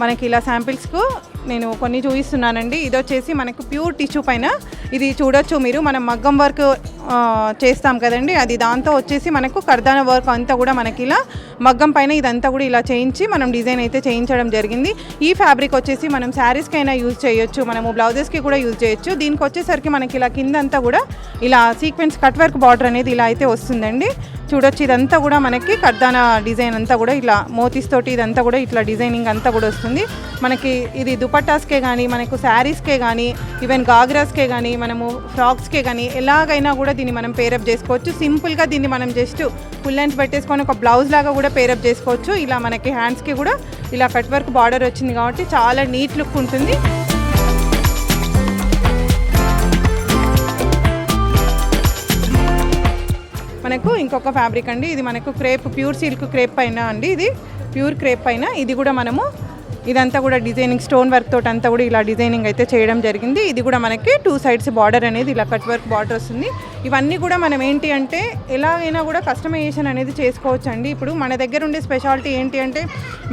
మనకి ఇలా శాంపిల్స్కు నేను కొన్ని చూపిస్తున్నానండి. ఇది వచ్చేసి మనకు ప్యూర్ టిష్యూ పైన ఇది చూడొచ్చు మీరు, మనం మగ్గం వర్క్ చేస్తాం కదండి, అది దాంతో వచ్చేసి మనకు కర్దాన వర్క్ అంతా కూడా మనకి ఇలా మగ్గం పైన ఇదంతా కూడా ఇలా చేయించి మనం డిజైన్ అయితే చేయించడం జరిగింది. ఈ ఫ్యాబ్రిక్ వచ్చేసి మనం శారీస్కైనా యూజ్ చేయొచ్చు, మనము బ్లౌజెస్కి కూడా యూజ్ చేయొచ్చు. దీనికి వచ్చేసరికి మనకి ఇలా కిందంతా కూడా ఇలా సీక్వెన్స్ కట్ వర్క్ బార్డర్ అనేది ఇలా అయితే వస్తుందండి. చూడొచ్చు ఇదంతా కూడా మనకి కర్దాన డిజైన్ అంతా కూడా ఇలా మోతీస్ తోటి ఇదంతా కూడా ఇట్లా డిజైనింగ్ అంతా కూడా వస్తుంది మనకి. ఇది దుపట్టాస్కే కానీ, మనకు శారీస్కే కానీ, ఈవెన్ గాగ్రాస్కే కానీ, మనము ఫ్రాక్స్కే కానీ ఎలాగైనా కూడా దీన్ని మనం పేరప్ చేసుకోవచ్చు. సింపుల్గా దీన్ని మనం జస్ట్ ఫుల్ లెంత్ పెట్టేసుకొని ఒక బ్లౌజ్ లాగా కూడా పేరప్ చేసుకోవచ్చు. ఇలా మనకి హ్యాండ్స్కి కూడా ఇలా కట్ వర్క్ బార్డర్ వచ్చింది కాబట్టి చాలా నీట్ లుక్ ఉంటుంది. మనకు ఇంకొక ఫ్యాబ్రిక్ అండి, ఇది మనకు క్రేప్ ప్యూర్ సిల్క్ క్రేప్ పైన అండి, ఇది ప్యూర్ క్రేప్ పైన ఇది కూడా మనము ఇదంతా కూడా డిజైనింగ్ స్టోన్ వర్క్ తోటి అంతా కూడా ఇలా డిజైనింగ్ అయితే చేయడం జరిగింది. ఇది కూడా మనకి 2 సైడ్స్ బార్డర్ అనేది ఇలా కట్ వర్క్ బార్డర్ వస్తుంది. ఇవన్నీ కూడా మనం ఏంటి అంటే ఎలాగైనా కూడా కస్టమైజేషన్ అనేది చేసుకోవచ్చు అండి. ఇప్పుడు మన దగ్గర ఉండే స్పెషాలిటీ ఏంటి అంటే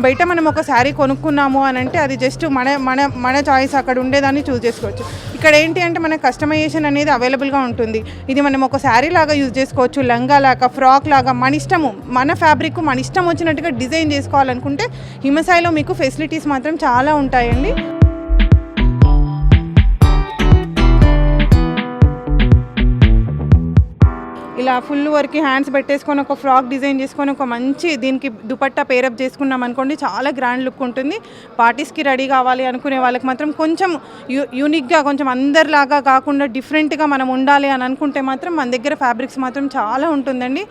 బయట మనం ఒక శారీ కొనుక్కున్నాము అని అంటే అది జస్ట్ మన మన మన చాయిస్ అక్కడ ఉండేదాన్ని చూస్ చేసుకోవచ్చు. ఇక్కడ ఏంటి అంటే మనకు కస్టమైజేషన్ అనేది అవైలబుల్గా ఉంటుంది. ఇది మనం ఒక శారీ లాగా యూజ్ చేసుకోవచ్చు, లంగా లాగా, ఫ్రాక్ లాగా, మన ఇష్టము, మన ఫ్యాబ్రిక్ మన ఇష్టం వచ్చినట్టుగా డిజైన్ చేసుకోవాలనుకుంటే హిమసాయిలో మీకు ఫెసిలిటీస్ మాత్రం చాలా ఉంటాయండి. ఇలా ఫుల్ వర్క్ హ్యాండ్స్ పెట్టేసుకొని ఒక ఫ్రాక్ డిజైన్ చేసుకొని ఒక మంచి దీనికి దుపట్టా పేరప్ చేసుకున్నాం అనుకోండి, చాలా గ్రాండ్ లుక్ ఉంటుంది. పార్టీస్కి రెడీ కావాలి అనుకునే వాళ్ళకి మాత్రం కొంచెం యూనిక్గా, కొంచెం అందరిలాగా కాకుండా డిఫరెంట్గా మనం ఉండాలి అని అనుకుంటే మాత్రం మన దగ్గర ఫ్యాబ్రిక్స్ మాత్రం చాలా ఉంటుందండి.